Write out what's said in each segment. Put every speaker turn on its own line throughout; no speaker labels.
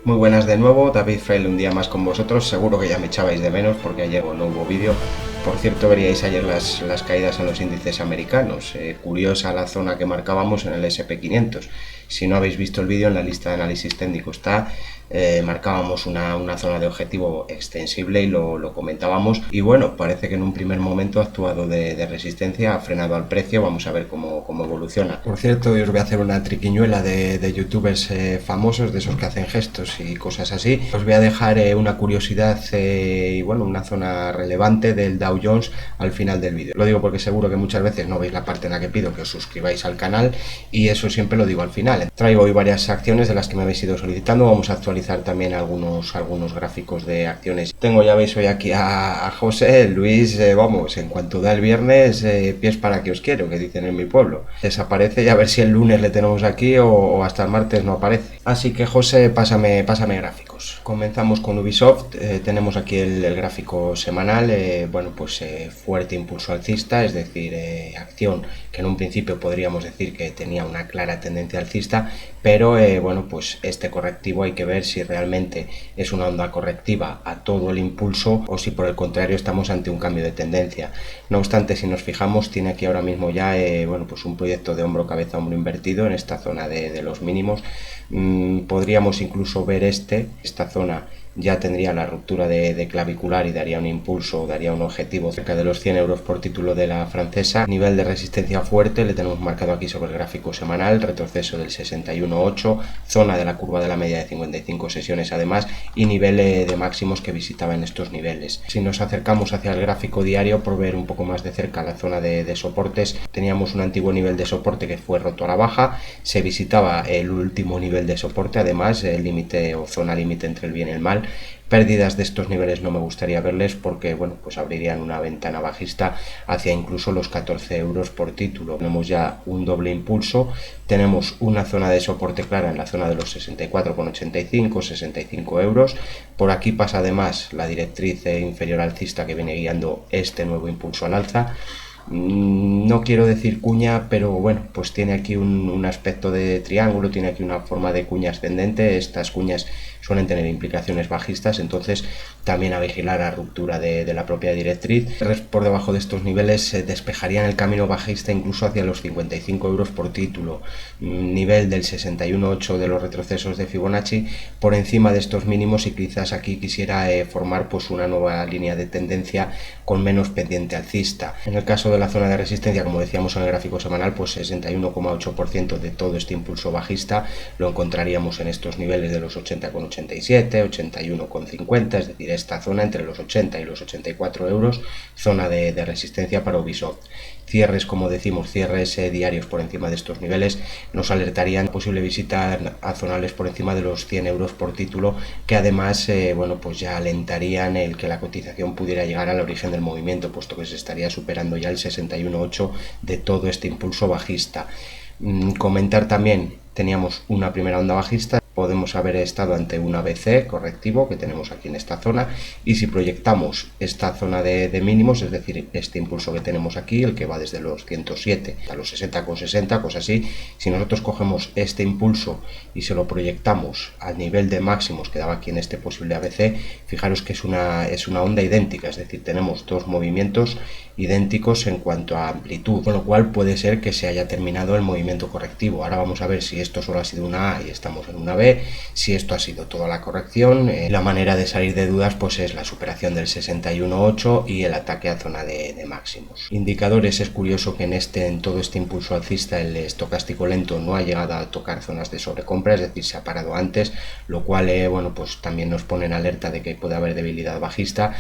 Muy buenas de nuevo, David Fraile un día más con vosotros. Seguro que ya me echabais de menos porque ayer no hubo vídeo. Por cierto, veríais ayer las caídas en los índices americanos. Curiosa la zona que marcábamos en el SP500. Si no habéis visto el vídeo, en la lista de análisis técnico está. Marcábamos una zona de objetivo extensible y lo comentábamos. Y bueno, parece que en un primer momento ha actuado de resistencia, ha frenado al precio. Vamos a ver cómo evoluciona. Por cierto, hoy os voy a hacer una triquiñuela de youtubers famosos, de esos que hacen gestos y cosas así. Os voy a dejar una curiosidad y bueno, una zona relevante del Dow Jones al final del vídeo. Lo digo porque seguro que muchas veces no veis la parte en la que pido que os suscribáis al canal y eso siempre lo digo al final. Traigo hoy varias acciones de las que me habéis ido solicitando. Vamos a actualizar también algunos gráficos de acciones. Tengo, ya veis, hoy aquí a José Luis, vamos, en cuanto da el viernes, pies para que os quiero, que dicen en mi pueblo. Desaparece y a ver si el lunes le tenemos aquí o hasta el martes no aparece. Así que José, pásame gráficos. Comenzamos con Ubisoft. Tenemos aquí el gráfico semanal. Bueno, pues fuerte impulso alcista, es decir, acción que en un principio podríamos decir que tenía una clara tendencia alcista, pero bueno, pues este correctivo hay que ver si realmente es una onda correctiva a todo el impulso o si por el contrario estamos ante un cambio de tendencia. No obstante, si nos fijamos, tiene aquí ahora mismo ya bueno, pues un proyecto de hombro cabeza hombro invertido en esta zona de los mínimos. Podríamos incluso ver esta zona ya tendría la ruptura de clavicular y daría un impulso, daría un objetivo cerca de los 100 euros por título de la francesa. Nivel de resistencia fuerte le tenemos marcado aquí sobre el gráfico semanal, retroceso del 61.8, zona de la curva de la media de 55 sesiones además y nivel de máximos que visitaba en estos niveles. Si nos acercamos hacia el gráfico diario por ver un poco más de cerca la zona de soportes, teníamos un antiguo nivel de soporte que fue roto a la baja, se visitaba el último nivel de soporte, además el límite o zona límite entre el bien y el mal. Pérdidas de estos niveles no me gustaría verles porque bueno, pues abrirían una ventana bajista hacia incluso los 14 euros por título. Tenemos ya un doble impulso, tenemos una zona de soporte clara en la zona de los 64,85, 65 euros. Por aquí pasa además la directriz inferior alcista que viene guiando este nuevo impulso al alza. No quiero decir cuña, pero bueno, pues tiene aquí un aspecto de triángulo, tiene aquí una forma de cuña ascendente. Estas cuñas suelen tener implicaciones bajistas, entonces también a vigilar la ruptura de la propia directriz. Por debajo de estos niveles se despejarían el camino bajista incluso hacia los 55 euros por título, nivel del 61.8 de los retrocesos de Fibonacci, por encima de estos mínimos, y quizás aquí quisiera formar pues una nueva línea de tendencia con menos pendiente alcista. En el caso de la zona de resistencia, como decíamos en el gráfico semanal, pues 61,8% de todo este impulso bajista lo encontraríamos en estos niveles de los 80,87, 81,50, es decir, esta zona entre los 80 y los 84 euros, zona de resistencia para Ubisoft. Cierres, como decimos, cierres diarios por encima de estos niveles nos alertarían posible visita a zonales por encima de los 100 euros por título, que además bueno, pues ya alentarían el que la cotización pudiera llegar al origen del movimiento, puesto que se estaría superando ya el 61.8 de todo este impulso bajista. Comentar también, teníamos una primera onda bajista, podemos haber estado ante un ABC correctivo que tenemos aquí en esta zona, y si proyectamos esta zona de mínimos, es decir, este impulso que tenemos aquí, el que va desde los 107 a los 60,60, cosas así, si nosotros cogemos este impulso y se lo proyectamos al nivel de máximos que daba aquí en este posible ABC, fijaros que es una onda idéntica, es decir, tenemos dos movimientos idénticos en cuanto a amplitud, con lo cual puede ser que se haya terminado el movimiento correctivo. Ahora vamos a ver si esto solo ha sido una A y estamos en una B, si esto ha sido toda la corrección. La manera de salir de dudas pues es la superación del 61.8 y el ataque a zona de máximos. Indicadores, es curioso que en todo este impulso alcista el estocástico lento no ha llegado a tocar zonas de sobrecompra, es decir, se ha parado antes, lo cual bueno, pues también nos pone en alerta de que puede haber debilidad bajista.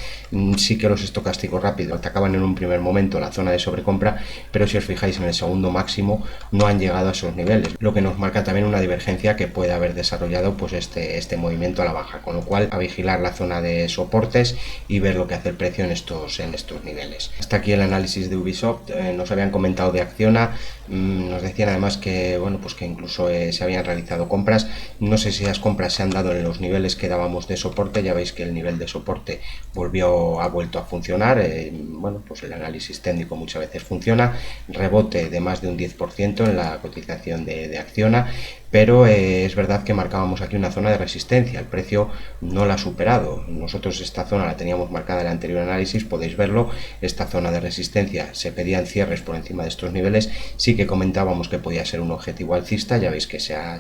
Sí que los estocásticos rápidos atacaban en un primer momento la zona de sobrecompra, pero si os fijáis en el segundo máximo no han llegado a esos niveles, lo que nos marca también una divergencia que puede haber desarrollado pues este movimiento a la baja, con lo cual a vigilar la zona de soportes y ver lo que hace el precio en estos niveles. Hasta aquí el análisis de Ubisoft. Nos habían comentado de Acciona, Nos decían además que, bueno, pues que incluso se habían realizado compras. No sé si esas compras se han dado en los niveles que dábamos de soporte. Ya veis que el nivel de soporte ha vuelto a funcionar. Bueno, pues el análisis técnico muchas veces funciona. Rebote de más de un 10% en la cotización de Acciona. Pero es verdad que marcábamos aquí una zona de resistencia, el precio no la ha superado. Nosotros esta zona la teníamos marcada en el anterior análisis, podéis verlo, esta zona de resistencia, se pedían cierres por encima de estos niveles, sí que comentábamos que podía ser un objetivo alcista, ya veis que se ha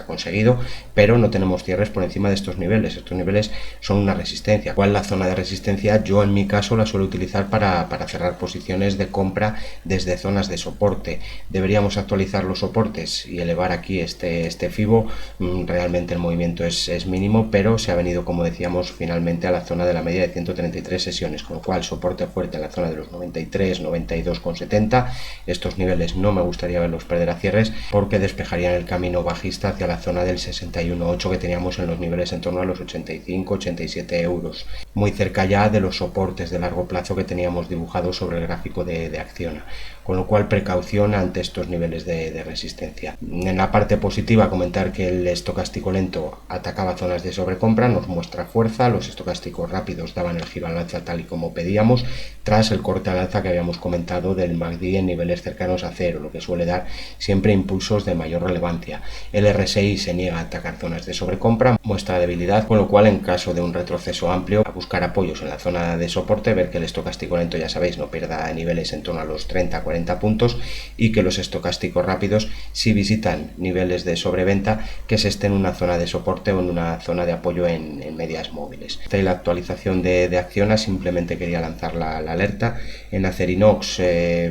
conseguido, pero no tenemos cierres por encima de estos niveles son una resistencia. ¿Cuál es la zona de resistencia? Yo en mi caso la suelo utilizar para cerrar posiciones de compra desde zonas de soporte. Deberíamos actualizar los soportes y elevar aquí este FIBO. Realmente el movimiento es mínimo, pero se ha venido, como decíamos, finalmente a la zona de la media de 133 sesiones, con lo cual soporte fuerte en la zona de los 93, 92,70. Estos niveles no me gustaría verlos perder a cierres porque despejarían el camino bajista hacia la zona del 61,8 que teníamos en los niveles en torno a los 85, 87 euros, muy cerca ya de los soportes de largo plazo que teníamos dibujados sobre el gráfico de Acciona, con lo cual precaución ante estos niveles de resistencia. En la parte positiva, comentar que el estocástico lento atacaba zonas de sobrecompra, nos muestra fuerza, los estocásticos rápidos daban el giro al alza tal y como pedíamos, tras el corte al alza que habíamos comentado del MACD en niveles cercanos a cero, lo que suele dar siempre impulsos de mayor relevancia. El RSI se niega a atacar zonas de sobrecompra, muestra debilidad, con lo cual en caso de un retroceso amplio, a buscar apoyos en la zona de soporte, ver que el estocástico lento, ya sabéis, no pierda niveles en torno a los 30-40 puntos y que los estocásticos rápidos, si visitan niveles de sobreventa, que se esté en una zona de soporte o en una zona de apoyo en medias móviles. Esta es la actualización de Acciona, simplemente quería lanzar la alerta. En Acerinox,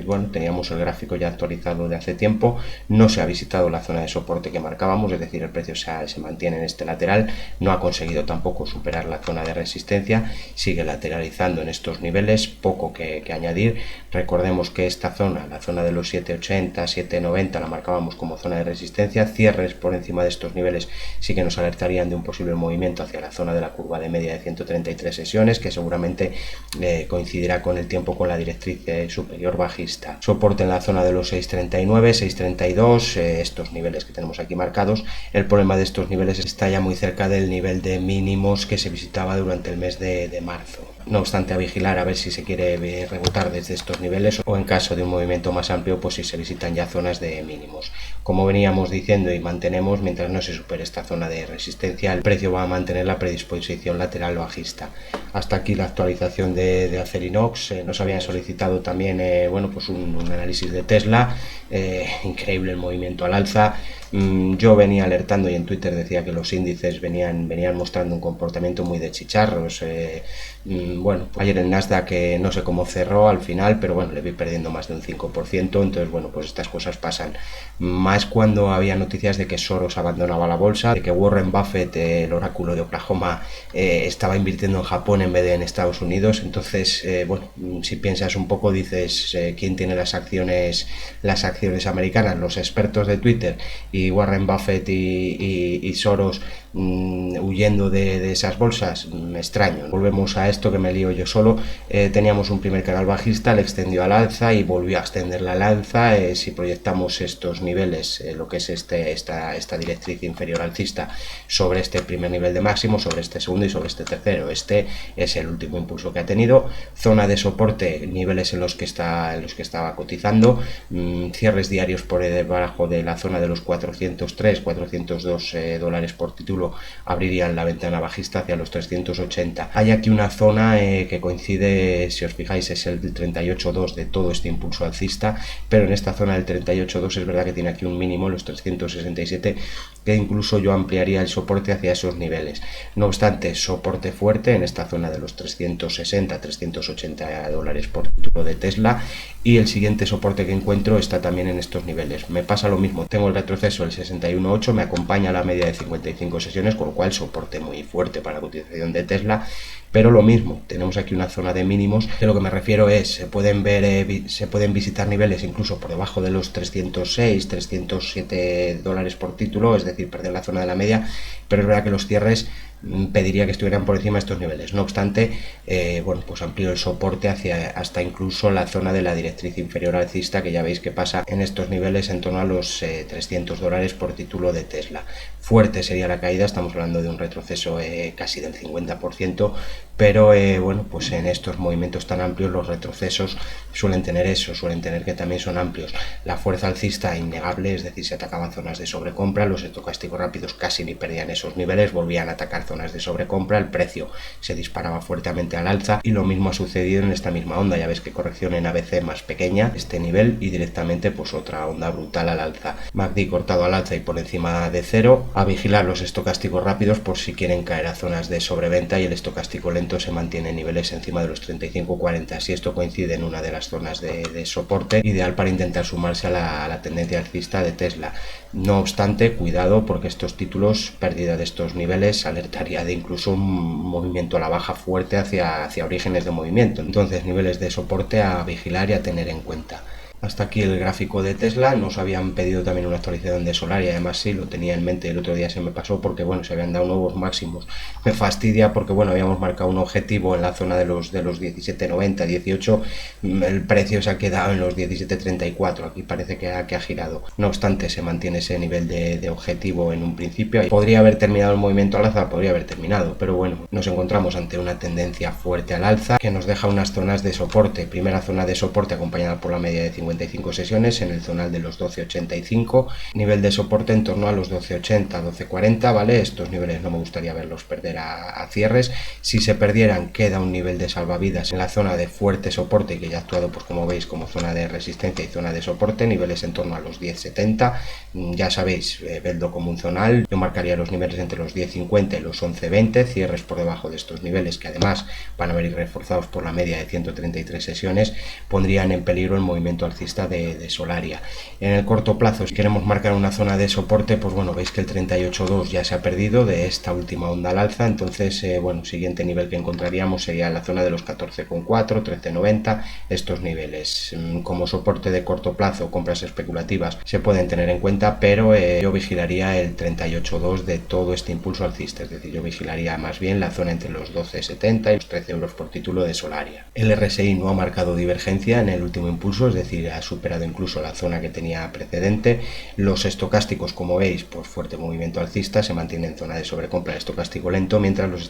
bueno, teníamos el gráfico ya actualizado de hace tiempo, no se ha visitado la zona de soporte que marcábamos, es decir, el precio se mantiene en este lateral, no ha conseguido tampoco superar la zona de resistencia, sigue lateralizando en estos niveles, poco que añadir. Recordemos que esta zona, la zona de los 780, 790, la marcábamos como zona de resistencia. Cierres por encima de estos niveles sí que nos alertarían de un posible movimiento hacia la zona de la curva de media de 133 sesiones, que seguramente coincidirá con el tiempo con la directriz superior bajista. Soporte en la zona de los 639, 632, estos niveles que tenemos aquí marcados. El problema de estos niveles está ya muy cerca del nivel de mínimos que se visitaba durante el mes de marzo. No obstante, a vigilar a ver si se quiere rebotar desde estos niveles o en caso de un movimiento más amplio, pues si se visitan ya zonas de mínimos. Como veníamos diciendo y mantenemos, mientras no se supere esta zona de resistencia, el precio va a mantener la predisposición lateral bajista. Hasta aquí la actualización de Acerinox. Nos habían solicitado también bueno, pues un análisis de Tesla. Increíble el movimiento al alza. Yo venía alertando y en Twitter decía que los índices venían mostrando un comportamiento muy de chicharros. Bueno, ayer el Nasdaq no sé cómo cerró al final, pero bueno, le vi perdiendo más de un 5%, entonces bueno, pues estas cosas pasan. Más cuando había noticias de que Soros abandonaba la bolsa, de que Warren Buffett, el oráculo de Oklahoma, estaba invirtiendo en Japón en vez de en Estados Unidos. Entonces, bueno, si piensas un poco, dices, ¿quién tiene las acciones americanas? Los expertos de Twitter, y Warren Buffett y Soros huyendo de esas bolsas. Me extraño. Volvemos a esto que me lío yo solo. Teníamos un primer canal bajista, le extendió al alza y volvió a extenderla al alza. Si proyectamos estos niveles, lo que es esta directriz inferior alcista, sobre este primer nivel de máximo, sobre este segundo y sobre este tercero, este es el último impulso que ha tenido. Zona de soporte, niveles en los que estaba cotizando, cierres diarios por debajo de la zona de los 403, 402 dólares por título, abrirían la ventana bajista hacia los 380. Hay aquí una zona que coincide, si os fijáis, es el 38.2 de todo este impulso alcista, pero en esta zona del 38.2 es verdad que tiene aquí un mínimo, los 367, que incluso yo ampliaría el soporte hacia esos niveles. No obstante, soporte fuerte en esta zona de los 360, 380 dólares por título de Tesla, y el siguiente soporte que encuentro está también en estos niveles. Me pasa lo mismo, tengo el retroceso del 61.8, me acompaña la media de 55 sesiones, con lo cual soporte muy fuerte para la cotización de Tesla, pero lo mismo mismo. Tenemos aquí una zona de mínimos, que lo que me refiero es, se pueden visitar niveles incluso por debajo de los 306, 307 dólares por título, es decir, perder la zona de la media, pero es verdad que los cierres pediría que estuvieran por encima de estos niveles. No obstante, bueno, pues amplío el soporte hasta incluso la zona de la directriz inferior alcista, que ya veis que pasa en estos niveles en torno a los 300 dólares por título de Tesla. Fuerte sería la caída, estamos hablando de un retroceso casi del 50%, pero bueno, pues en estos movimientos tan amplios los retrocesos suelen tener eso, suelen tener que también son amplios. La fuerza alcista innegable, es decir, se atacaban zonas de sobrecompra, los estocásticos rápidos casi ni perdían esos niveles, volvían a atacar zonas de sobrecompra, el precio se disparaba fuertemente al alza, y lo mismo ha sucedido en esta misma onda. Ya ves que corrección en ABC más pequeña, este nivel, y directamente pues otra onda brutal al alza. MACD cortado al alza y por encima de cero. A vigilar los estocásticos rápidos por si quieren caer a zonas de sobreventa, y el estocástico lento se mantiene en niveles encima de los 35-40. Si esto coincide en una de las zonas de soporte, ideal para intentar sumarse a la tendencia alcista de Tesla. No obstante, cuidado, porque estos títulos, pérdida de estos niveles, alertaría de incluso un movimiento a la baja fuerte hacia orígenes de movimiento. Entonces, niveles de soporte a vigilar y a tener en cuenta. Hasta aquí el gráfico de Tesla. Nos habían pedido también una actualización de Solar, y además sí, lo tenía en mente, el otro día se me pasó porque bueno, se habían dado nuevos máximos. Me fastidia porque bueno, habíamos marcado un objetivo en la zona de los 17.90, 18, el precio se ha quedado en los 17.34, aquí parece que ha girado. No obstante, se mantiene ese nivel de objetivo en un principio. Podría haber terminado el movimiento al alza, podría haber terminado, pero bueno, nos encontramos ante una tendencia fuerte al alza que nos deja unas zonas de soporte. Primera zona de soporte acompañada por la media de 55 sesiones en el zonal de los 12.85, nivel de soporte en torno a los 12.80, 12.40, ¿vale? Estos niveles no me gustaría verlos perder a cierres. Si se perdieran, queda un nivel de salvavidas en la zona de fuerte soporte, que ya ha actuado, pues como veis, como zona de resistencia y zona de soporte, niveles en torno a los 10.70. Ya sabéis, vedlo como un zonal. Yo marcaría los niveles entre los 10.50 y los 11.20, cierres por debajo de estos niveles, que además van a venir reforzados por la media de 133 sesiones, pondrían en peligro el movimiento alcista de Solaria. En el corto plazo, si queremos marcar una zona de soporte, pues bueno, veis que el 38.2 ya se ha perdido de esta última onda al alza. Entonces, bueno, siguiente nivel que encontraríamos sería la zona de los 14.4, 13.90, estos niveles. Como soporte de corto plazo, compras especulativas se pueden tener en cuenta, pero yo vigilaría el 38.2 de todo este impulso alcista, es decir, yo vigilaría más bien la zona entre los 12.70 y los 13 euros por título de Solaria. El RSI no ha marcado divergencia en el último impulso, es decir, ha superado incluso la zona que tenía precedente. Los estocásticos, como veis, por fuerte movimiento alcista, se mantiene en zona de sobrecompra el estocástico lento, mientras los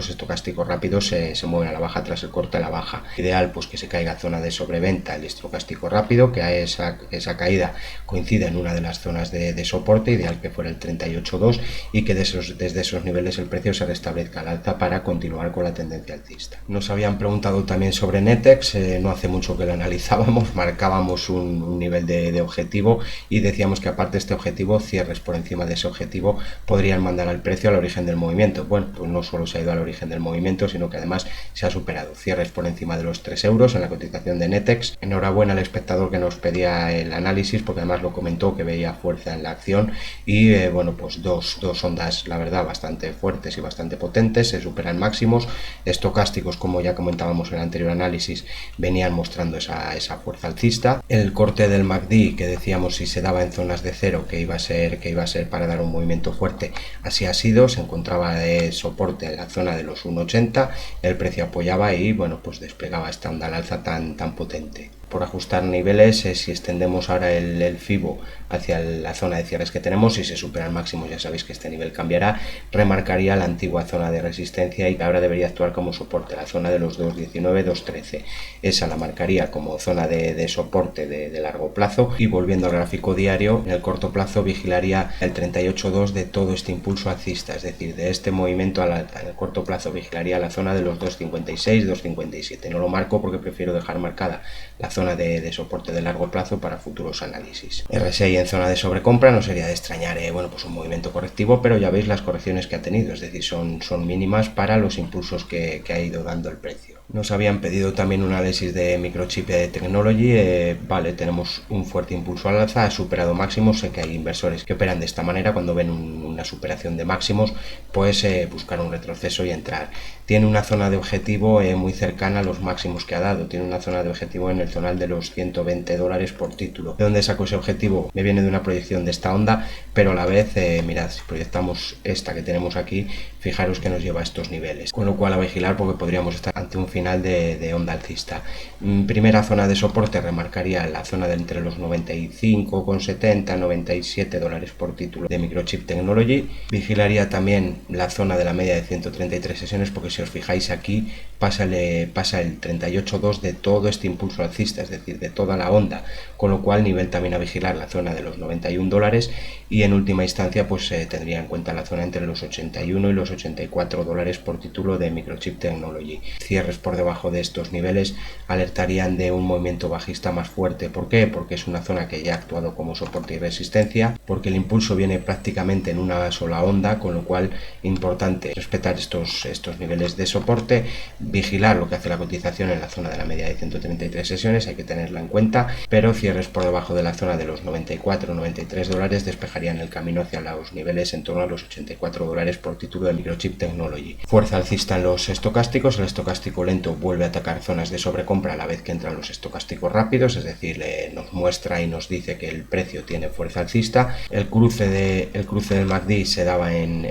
estocásticos rápidos se mueven a la baja tras el corte a la baja. Ideal pues que se caiga a zona de sobreventa el estocástico rápido, que a esa caída coincida en una de las zonas de soporte, ideal que fuera el 38.2, y que desde esos niveles el precio se restablezca al alza para continuar con la tendencia alcista. Nos habían preguntado también sobre Netex, no hace mucho que lo analizábamos, marcábamos un nivel de objetivo y decíamos que aparte de este objetivo, cierres por encima de ese objetivo podrían mandar al precio al origen del movimiento. Bueno, pues no solo se ha ido al origen del movimiento, sino que además se ha superado. Cierres por encima de los 3 euros en la cotización de Netex. Enhorabuena al espectador que nos pedía el análisis, porque además lo comentó que veía fuerza en la acción, y bueno, pues dos ondas, la verdad, bastante fuertes y bastante potentes, se superan máximos. Estocásticos, como ya comentábamos en el anterior análisis, venían mostrando esa fuerza alcista. El corte del MACD, que decíamos si se daba en zonas de cero que iba a ser para dar un movimiento fuerte, así ha sido. Se encontraba de soporte en la zona de los 1.80, el precio apoyaba y bueno, pues desplegaba esta onda al alza tan potente. Por ajustar niveles, si extendemos ahora el FIBO hacia la zona de cierres que tenemos, si se supera el máximo, ya sabéis que este nivel cambiará, remarcaría la antigua zona de resistencia y que ahora debería actuar como soporte, la zona de los 2.19, 2.13. Esa la marcaría como zona de soporte de largo plazo, y volviendo al gráfico diario, en el corto plazo vigilaría el 38.2 de todo este impulso alcista, es decir, de este movimiento al corto plazo vigilaría la zona de los 2.56, 2.57. No lo marco porque prefiero dejar marcada la zona zona de soporte de largo plazo para futuros análisis. RSI en zona de sobrecompra, no sería de extrañar bueno, pues un movimiento correctivo, pero ya veis las correcciones que ha tenido, es decir, son mínimas para los impulsos que ha ido dando el precio. Nos habían pedido también un análisis de Microchip Technology. Vale, tenemos un fuerte impulso al alza, ha superado máximos. Sé que hay inversores que operan de esta manera, cuando ven una superación de máximos, pues buscar un retroceso y entrar. Tiene una zona de objetivo muy cercana a los máximos que ha dado, tiene una zona de objetivo en el zonal de los $120 por título. ¿De dónde saco ese objetivo? Me viene de una proyección de esta onda, pero a la vez, mirad, si proyectamos esta que tenemos aquí, fijaros que nos lleva a estos niveles, con lo cual a vigilar porque podríamos estar ante un final de onda alcista. Primera zona de soporte, remarcaría la zona de entre los 95,70 $97 por título de Microchip Technology. Vigilaría también la zona de la media de 133 sesiones, porque si os fijáis aquí pasa el 38.2 de todo este impulso alcista, es decir, de toda la onda, con lo cual nivel también a vigilar la zona de los $91, y en última instancia pues tendría en cuenta la zona entre los 81 y los $84 por título de Microchip Technology. Cierres por debajo de estos niveles alertarían de un movimiento bajista más fuerte. ¿Por qué? Porque es una zona que ya ha actuado como soporte y resistencia, porque el impulso viene prácticamente en una sola onda, con lo cual importante respetar estos niveles de soporte, vigilar lo que hace la cotización en la zona de la media de 133 sesiones, hay que tenerla en cuenta, pero cierres por debajo de la zona de los 94 $93 despejarían el camino hacia los niveles en torno a los $84 por título de Microchip Technology. Fuerza alcista en los estocásticos, el estocástico lento vuelve a atacar zonas de sobrecompra a la vez que entran los estocásticos rápidos, es decir, nos muestra y nos dice que el precio tiene fuerza alcista. El cruce del MACD se daba en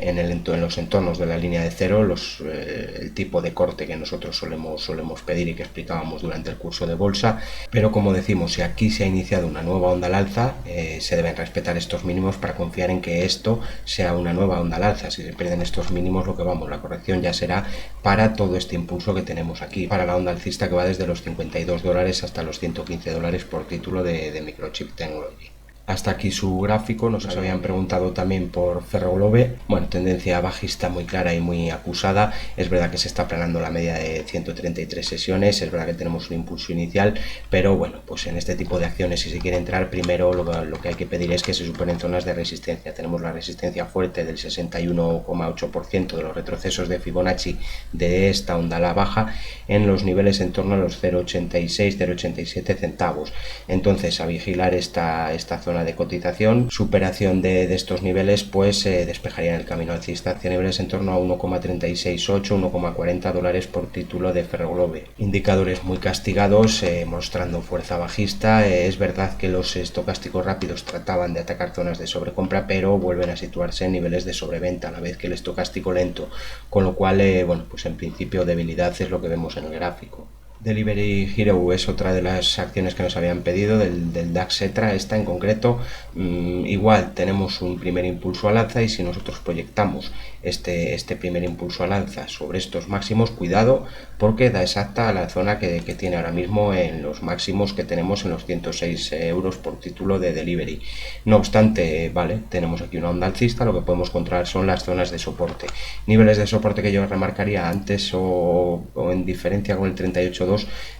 los entornos de la línea de cero, el tipo de corte que nosotros solemos pedir y que explicábamos durante el curso de bolsa, pero como decimos, si aquí se ha iniciado una nueva onda al alza, se deben respetar estos mínimos para confiar en que esto sea una nueva onda al alza. Si se pierden estos mínimos, la corrección ya será para todo este impulso que tenemos aquí, para la onda alcista que va desde los $52 hasta los $115 por título de Microchip Technology. Hasta aquí su gráfico. Nos habían preguntado también por Ferroglobe. Bueno, tendencia bajista muy clara y muy acusada. Es verdad que se está aplanando la media de 133 sesiones, es verdad que tenemos un impulso inicial, pero bueno, pues en este tipo de acciones, si se quiere entrar, primero lo que hay que pedir es que se superen zonas de resistencia. Tenemos la resistencia fuerte del 61,8% de los retrocesos de Fibonacci de esta onda a la baja en los niveles en torno a los 0,86, 0,87 centavos. Entonces, a vigilar esta zona de cotización, superación de estos niveles, pues despejarían el camino alcista hacia niveles en torno a 1,368, $1,40 por título de Ferroglobe. Indicadores muy castigados, mostrando fuerza bajista. Es verdad que los estocásticos rápidos trataban de atacar zonas de sobrecompra, pero vuelven a situarse en niveles de sobreventa a la vez que el estocástico lento, con lo cual, bueno, pues en principio debilidad es lo que vemos en el gráfico. Delivery Hero es otra de las acciones que nos habían pedido del DAX Setra. Esta en concreto, igual tenemos un primer impulso al alza, y si nosotros proyectamos este primer impulso al alza sobre estos máximos, cuidado, porque da exacta a la zona que tiene ahora mismo en los máximos que tenemos en los 106 euros por título de Delivery. No obstante, vale, tenemos aquí una onda alcista, lo que podemos controlar son las zonas de soporte. Niveles de soporte que yo remarcaría antes o en diferencia con el 38.2,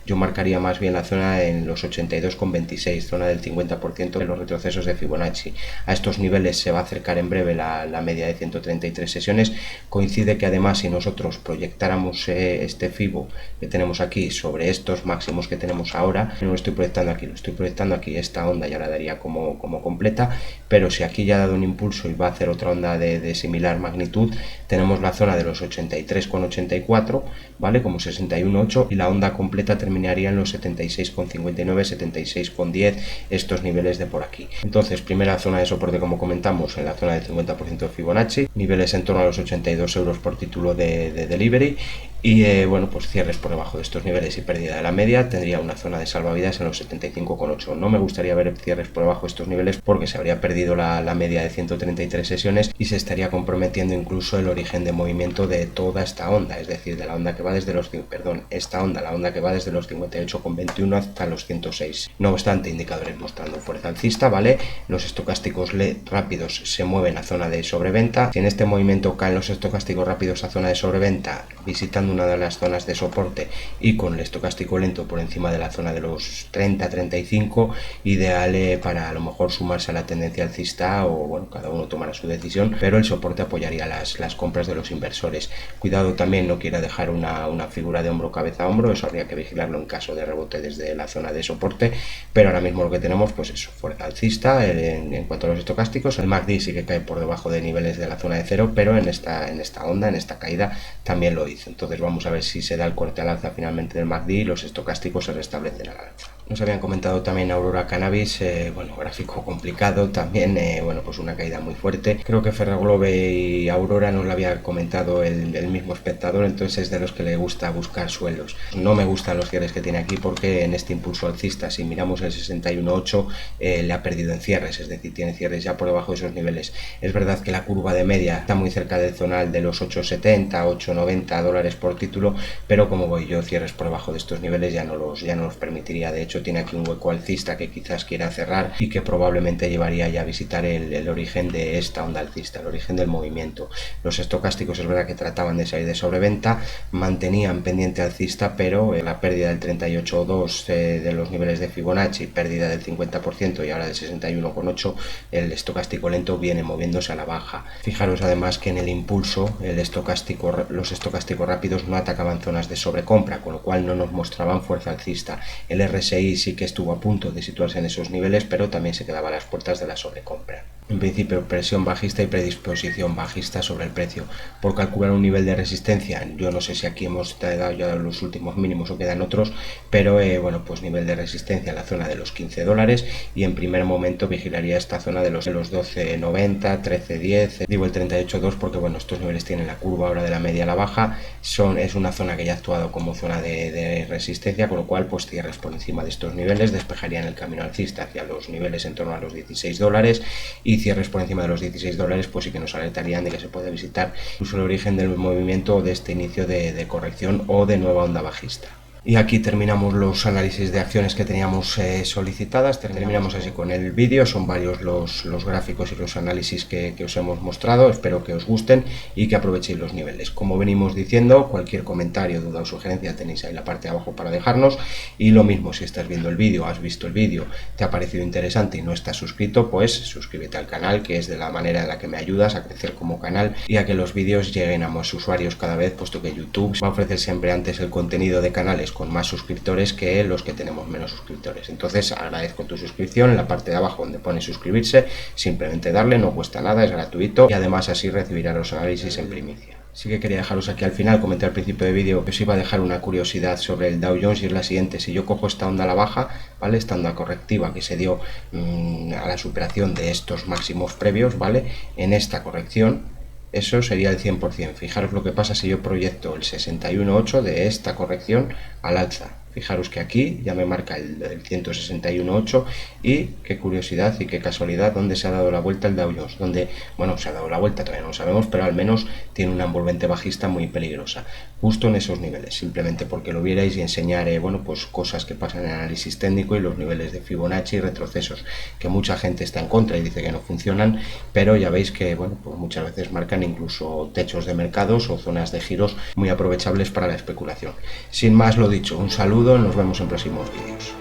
yo marcaría más bien la zona en los 82,26, zona del 50% de los retrocesos de Fibonacci. A estos niveles se va a acercar en breve la media de 133 sesiones. Coincide que además, si nosotros proyectáramos este Fibo que tenemos aquí sobre estos máximos que tenemos ahora, no lo estoy proyectando aquí, lo estoy proyectando aquí, esta onda ya la daría como completa, pero si aquí ya ha dado un impulso y va a hacer otra onda de similar magnitud, tenemos la zona de los 83,84, ¿vale? Como 61,8, y la onda completa terminaría en los 76,59, 76,10, estos niveles de por aquí. Entonces, primera zona de soporte, como comentamos, en la zona del 50% de Fibonacci, niveles en torno a los 82 euros por título de Delivery, y bueno, pues cierres por debajo de estos niveles y pérdida de la media, tendría una zona de salvavidas en los 75,8. No me gustaría ver cierres por debajo de estos niveles, porque se habría perdido la media de 133 sesiones y se estaría comprometiendo incluso el origen de movimiento de toda esta onda, es decir, de la onda que va desde los, la onda que va desde los 58,21 hasta los 106. No obstante, indicadores mostrando fuerza alcista, ¿vale? Los estocásticos rápidos se mueven a zona de sobreventa. Si en este movimiento caen los estocásticos rápidos a zona de sobreventa, visitando una de las zonas de soporte y con el estocástico lento por encima de la zona de los 30-35, ideal para a lo mejor sumarse a la tendencia alcista, o bueno, cada uno tomará su decisión, pero el soporte apoyaría las compras de los inversores. Cuidado también, no quiera dejar una figura de hombro cabeza a hombro, eso habría que vigilarlo en caso de rebote desde la zona de soporte, pero ahora mismo lo que tenemos pues es fuerza alcista en cuanto a los estocásticos. El MACD sí que cae por debajo de niveles de la zona de cero, pero en esta onda, en esta caída también lo hizo. Entonces vamos a ver si se da el corte al alza finalmente del MACD y los estocásticos se restablecen al alza. Nos habían comentado también Aurora Cannabis, bueno, gráfico complicado también, bueno, pues una caída muy fuerte. Creo que Ferroglobe y Aurora nos lo había comentado el mismo espectador, entonces es de los que le gusta buscar suelos. No me gustan los cierres que tiene aquí porque en este impulso alcista, si miramos el 61.8, le ha perdido en cierres, es decir, tiene cierres ya por debajo de esos niveles. Es verdad que la curva de media está muy cerca del zonal de los 8,70, 8,90 dólares por título, pero como voy yo, cierres por debajo de estos niveles ya no los permitiría. De hecho, tiene aquí un hueco alcista que quizás quiera cerrar y que probablemente llevaría ya a visitar el origen de esta onda alcista, el origen del movimiento. Los estocásticos es verdad que trataban de salir de sobreventa, mantenían pendiente alcista, pero la pérdida del 38,2 de los niveles de Fibonacci, pérdida del 50% y ahora del 61,8, el estocástico lento viene moviéndose a la baja. Fijaros además que en el impulso los estocásticos rápidos no atacaban zonas de sobrecompra, con lo cual no nos mostraban fuerza alcista. El RSI sí que estuvo a punto de situarse en esos niveles, pero también se quedaba a las puertas de la sobrecompra. En principio, presión bajista y predisposición bajista sobre el precio. Por calcular un nivel de resistencia, yo no sé si aquí hemos dado ya los últimos mínimos o quedan otros, pero bueno, pues nivel de resistencia en la zona de los 15 dólares, y en primer momento vigilaría esta zona de los 12,90, 13,10, digo el 38,2 porque bueno, estos niveles tienen la curva ahora de la media a la baja, es una zona que ya ha actuado como zona de resistencia, con lo cual pues cierres por encima de estos niveles despejarían el camino alcista hacia los niveles en torno a los 16 dólares, y cierres por encima de los 16 dólares pues sí que nos alertarían de que se puede visitar incluso el origen del movimiento o de este inicio de corrección o de nueva onda bajista. Y aquí terminamos los análisis de acciones que teníamos solicitadas. Terminamos así con el vídeo. Son varios los gráficos y los análisis que os hemos mostrado. Espero que os gusten y que aprovechéis los niveles. Como venimos diciendo, cualquier comentario, duda o sugerencia tenéis ahí en la parte de abajo para dejarnos. Y lo mismo, si estás viendo el vídeo, has visto el vídeo, te ha parecido interesante y no estás suscrito, pues suscríbete al canal, que es de la manera en la que me ayudas a crecer como canal y a que los vídeos lleguen a más usuarios cada vez, puesto que YouTube va a ofrecer siempre antes el contenido de canales con más suscriptores que los que tenemos menos suscriptores. Entonces agradezco tu suscripción. En la parte de abajo donde pone suscribirse, simplemente darle, no cuesta nada, es gratuito y además así recibirás los análisis en primicia. Sí que quería dejaros aquí al final, comenté al principio del vídeo que os iba a dejar una curiosidad sobre el Dow Jones, y es la siguiente. Si yo cojo esta onda a la baja, ¿vale? Esta onda correctiva que se dio a la superación de estos máximos previos, ¿vale? En esta corrección, eso sería el 100%. Fijaros lo que pasa si yo proyecto el 61.8 de esta corrección al alza. Fijaros que aquí ya me marca el 161.8 y qué curiosidad y qué casualidad donde se ha dado la vuelta el Dow Jones, donde, bueno, se ha dado la vuelta, todavía no lo sabemos, pero al menos tiene una envolvente bajista muy peligrosa, justo en esos niveles, simplemente porque lo vierais y enseñaré, bueno, pues cosas que pasan en análisis técnico y los niveles de Fibonacci y retrocesos, que mucha gente está en contra y dice que no funcionan, pero ya veis que, bueno, pues muchas veces marcan incluso techos de mercados o zonas de giros muy aprovechables para la especulación. Sin más lo dicho, un saludo. Nos vemos en próximos vídeos.